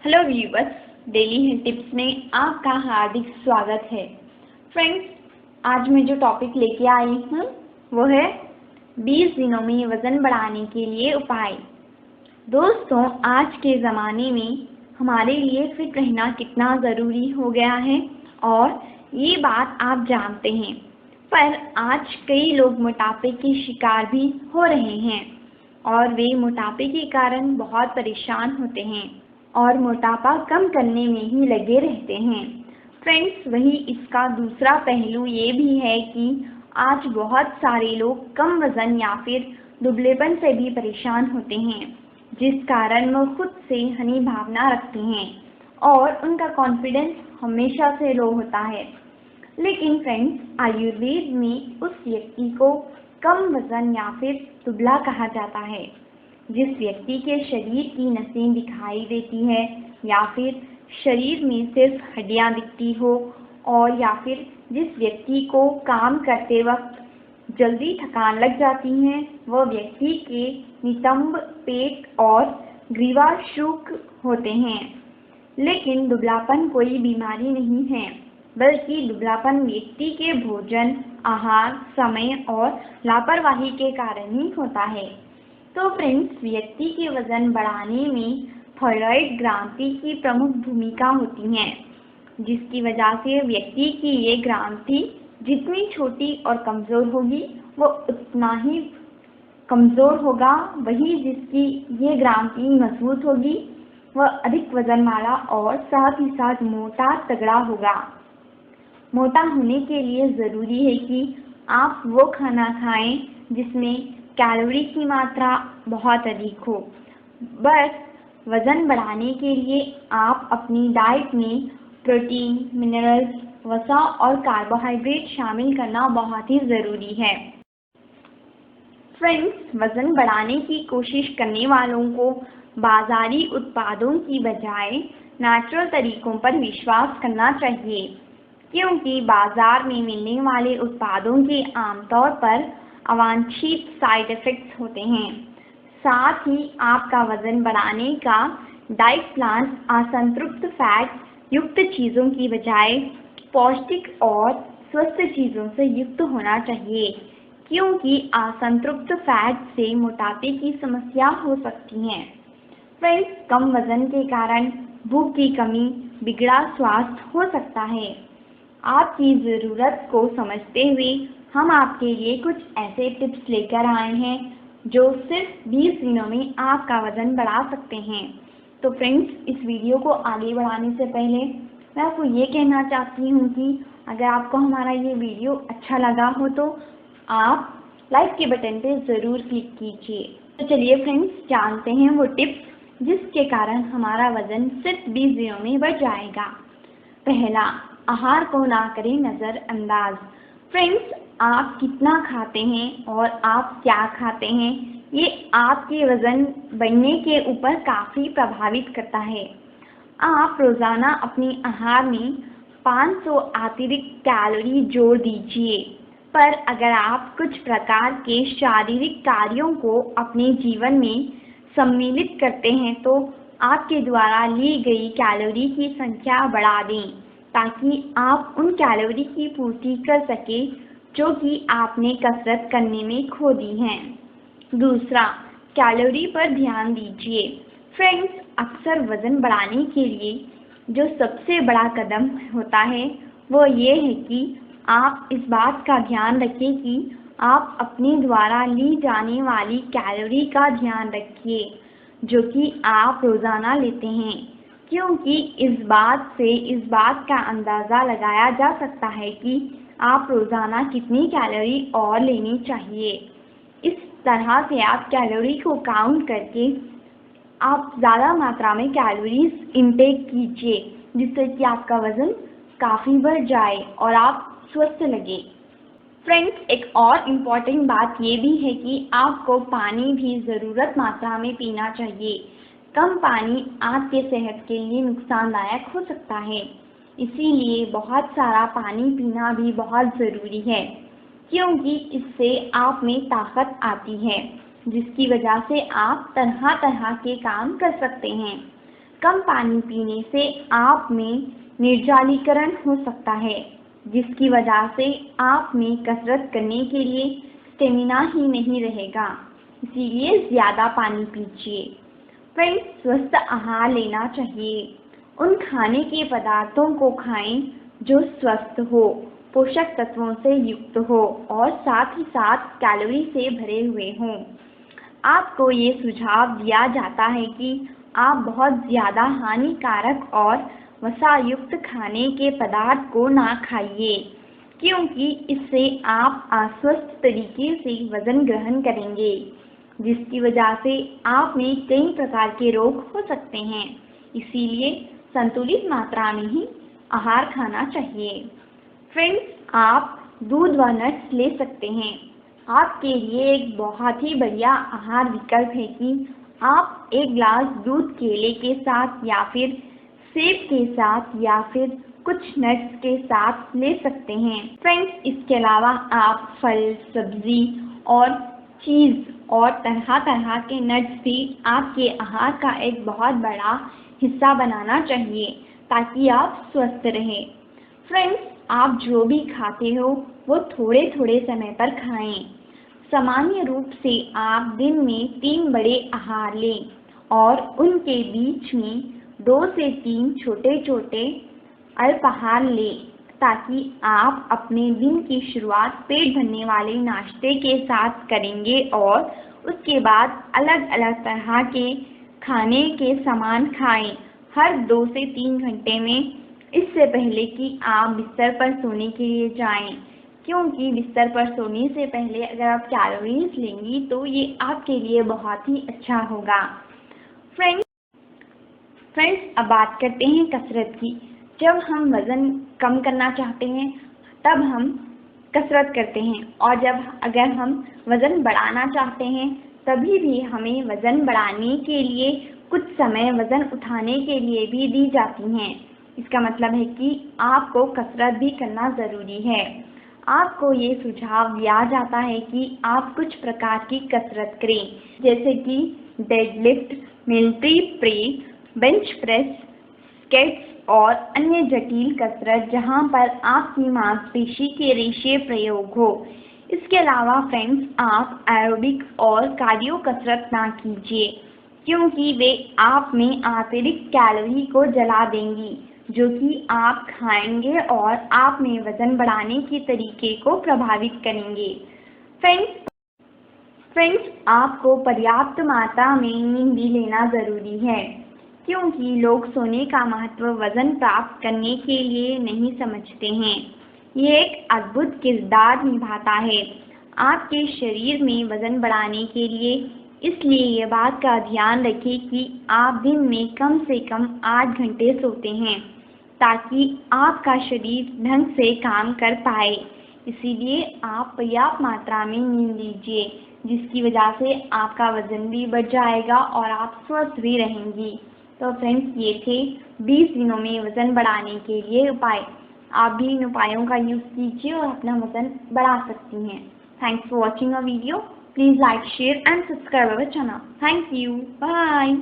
Hello viewers, daily health tips में आपका हार्दिक स्वागत है। फ्रेंड्स, आज मैं जो टॉपिक लेके आई हूँ वो है 20 दिनों में वज़न बढ़ाने के लिए उपाय। दोस्तों, आज के ज़माने में हमारे लिए फिट रहना कितना ज़रूरी हो गया है और ये बात आप जानते हैं, पर आज कई लोग मोटापे के शिकार भी हो रहे हैं और वे मोटापे के कारण बहुत परेशान होते हैं और मोटापा कम करने में ही लगे रहते हैं। फ्रेंड्स, वही इसका दूसरा पहलू ये भी है कि आज बहुत सारे लोग कम वज़न या फिर दुबलेपन से भी परेशान होते हैं, जिस कारण वो खुद से हानि भावना रखते हैं और उनका कॉन्फिडेंस हमेशा से लो होता है। लेकिन फ्रेंड्स, आयुर्वेद में उस व्यक्ति को कम वज़न या फिर दुबला कहा जाता है जिस व्यक्ति के शरीर की नसें दिखाई देती है या फिर शरीर में सिर्फ हड्डियां दिखती हो, और या फिर जिस व्यक्ति को काम करते वक्त जल्दी थकान लग जाती है, वह व्यक्ति के नितंब, पेट और ग्रीवा शुष्क होते हैं। लेकिन दुबलापन कोई बीमारी नहीं है, बल्कि दुबलापन व्यक्ति के भोजन, आहार, समय और लापरवाही के कारण ही होता है। तो फ्रेंड्स, व्यक्ति के वजन बढ़ाने में थायराइड ग्रंथि की प्रमुख भूमिका होती है, जिसकी वजह से व्यक्ति की ये ग्रंथि जितनी छोटी और कमज़ोर होगी वो उतना ही कमज़ोर होगा। वही जिसकी ये ग्रंथि मजबूत होगी वह अधिक वजन वाला और साथ ही साथ मोटा तगड़ा होगा। मोटा होने के लिए ज़रूरी है कि आप वो खाना खाएं जिसमें कैलोरी की मात्रा बहुत अधिक हो। बस वज़न बढ़ाने के लिए आप अपनी डाइट में प्रोटीन, मिनरल्स, वसा और कार्बोहाइड्रेट शामिल करना बहुत ही ज़रूरी है। फ्रेंड्स, वज़न बढ़ाने की कोशिश करने वालों को बाज़ारी उत्पादों की बजाय नेचुरल तरीकों पर विश्वास करना चाहिए, क्योंकि बाज़ार में मिलने वाले उत्पादों के आमतौर पर अवांछित साइड इफ़ेक्ट्स होते हैं। साथ ही आपका वज़न बढ़ाने का डाइट प्लान असंतृप्त फैट युक्त चीज़ों की बजाय पौष्टिक और स्वस्थ चीज़ों से युक्त होना चाहिए, क्योंकि असंतृप्त फैट से मोटापे की समस्या हो सकती है। फ्रेंड्स, कम वज़न के कारण भूख की कमी, बिगड़ा स्वास्थ्य हो सकता है। आपकी ज़रूरत को समझते हुए हम आपके लिए कुछ ऐसे टिप्स लेकर आए हैं जो सिर्फ 20 दिनों में आपका वज़न बढ़ा सकते हैं। तो फ्रेंड्स, इस वीडियो को आगे बढ़ाने से पहले मैं आपको ये कहना चाहती हूँ कि अगर आपको हमारा ये वीडियो अच्छा लगा हो तो आप लाइक के बटन पे ज़रूर क्लिक कीजिए। तो चलिए फ्रेंड्स, जानते हैं वो टिप्स जिसके कारण हमारा वज़न सिर्फ 20 दिनों में बढ़ जाएगा। पहला, आहार को ना करें नज़रअंदाज। फ्रेंड्स, आप कितना खाते हैं और आप क्या खाते हैं, ये आपके वज़न बढ़ने के ऊपर काफ़ी प्रभावित करता है। आप रोज़ाना अपने आहार में 500 अतिरिक्त कैलोरी जोड़ दीजिए, पर अगर आप कुछ प्रकार के शारीरिक कार्यों को अपने जीवन में सम्मिलित करते हैं तो आपके द्वारा ली गई कैलोरी की संख्या बढ़ा दें, ताकि आप उन कैलोरी की पूर्ति कर सकें जो कि आपने कसरत करने में खो दी हैं। दूसरा, कैलोरी पर ध्यान दीजिए। फ्रेंड्स, अक्सर वज़न बढ़ाने के लिए जो सबसे बड़ा कदम होता है वो ये है कि आप इस बात का ध्यान रखें कि आप अपने द्वारा ली जाने वाली कैलोरी का ध्यान रखिए जो कि आप रोज़ाना लेते हैं, क्योंकि इस बात का अंदाज़ा लगाया जा सकता है कि आप रोज़ाना कितनी कैलोरी और लेनी चाहिए। इस तरह से आप कैलोरी को काउंट करके आप ज़्यादा मात्रा में कैलोरीज इनटेक कीजिए, जिससे कि आपका वज़न काफ़ी बढ़ जाए और आप स्वस्थ लगे। फ्रेंड्स, एक और इम्पॉर्टेंट बात ये भी है कि आपको पानी भी ज़रूरत मात्रा में पीना चाहिए। कम पानी आपके सेहत के लिए नुकसानदायक हो सकता है, इसीलिए बहुत सारा पानी पीना भी बहुत ज़रूरी है, क्योंकि इससे आप में ताकत आती है, जिसकी वजह से आप तरह तरह के काम कर सकते हैं। कम पानी पीने से आप में निर्जलीकरण हो सकता है, जिसकी वजह से आप में कसरत करने के लिए स्टेमिना ही नहीं रहेगा। इसीलिए ज़्यादा पानी पीजिए। फ्रेंड्स, स्वस्थ आहार लेना चाहिए। उन खाने के पदार्थों को खाएं जो स्वस्थ हो, पोषक तत्वों से युक्त हो और साथ ही साथ कैलोरी से भरे हुए हों। आपको ये सुझाव दिया जाता है कि आप बहुत ज़्यादा हानिकारक और वसायुक्त खाने के पदार्थ को ना खाइए, क्योंकि इससे आप अस्वस्थ तरीके से वज़न ग्रहण करेंगे, जिसकी वजह से आप में कई प्रकार के रोग हो सकते हैं। इसीलिए संतुलित मात्रा में ही आहार खाना चाहिए। फ्रेंड्स, आप दूध व नट्स ले सकते हैं। आपके लिए एक बहुत ही बढ़िया आहार विकल्प है कि आप एक गिलास दूध केले के साथ या फिर सेब के साथ या फिर कुछ नट्स के साथ ले सकते हैं। फ्रेंड्स, इसके अलावा आप फल, सब्जी और चीज़ और तरह तरह के नट्स भी आपके आहार का एक बहुत बड़ा हिस्सा बनाना चाहिए, ताकि आप स्वस्थ रहें। फ्रेंड्स, आप जो भी खाते हो वो थोड़े थोड़े समय पर खाएं। सामान्य रूप से आप दिन में 3 बड़े आहार लें और उनके बीच में 2 से 3 छोटे छोटे अल्पाहार लें, ताकि आप अपने दिन की शुरुआत पेट भरने वाले नाश्ते के साथ करेंगे और उसके बाद अलग अलग तरह के खाने के सामान खाएं हर 2 से 3 घंटे में, इससे पहले कि आप बिस्तर पर सोने के लिए जाएं, क्योंकि बिस्तर पर सोने से पहले अगर आप कैलोरीज लेंगी तो ये आपके लिए बहुत ही अच्छा होगा। फ्रेंड्स, अब बात करते हैं कसरत की। जब हम वज़न कम करना चाहते हैं तब हम कसरत करते हैं, और अगर हम वज़न बढ़ाना चाहते हैं तभी भी हमें वज़न बढ़ाने के लिए कुछ समय वज़न उठाने के लिए भी दी जाती हैं। इसका मतलब है कि आपको कसरत भी करना ज़रूरी है। आपको ये सुझाव दिया जाता है कि आप कुछ प्रकार की कसरत करें, जैसे कि deadlift, military press, bench press, squats और अन्य जटिल कसरत जहां पर आपकी मांसपेशी के रेशे प्रयोग हो। इसके अलावा फ्रेंड्स, आप एरोबिक और कार्डियो कसरत ना कीजिए, क्योंकि वे आप में अतिरिक्त कैलोरी को जला देंगी, जो कि आप खाएंगे और आप में वज़न बढ़ाने के तरीके को प्रभावित करेंगे। फ्रेंड्स, आपको पर्याप्त मात्रा में नींद भी लेना ज़रूरी है, क्योंकि लोग सोने का महत्व वज़न प्राप्त करने के लिए नहीं समझते हैं। ये एक अद्भुत किरदार निभाता है आपके शरीर में वज़न बढ़ाने के लिए। इसलिए ये बात का ध्यान रखें कि आप दिन में कम से कम 8 घंटे सोते हैं, ताकि आपका शरीर ढंग से काम कर पाए। इसीलिए आप पर्याप्त मात्रा में नींद लीजिए, जिसकी वजह से आपका वज़न भी बढ़ जाएगा और आप स्वस्थ भी रहेंगी। तो फ्रेंड्स, ये थे 20 दिनों में वज़न बढ़ाने के लिए उपाय। आप भी इन उपायों का यूज़ कीजिए और अपना वज़न बढ़ा सकती हैं। Thanks for watching a video. Please like, share and subscribe our channel. Thank you. Bye.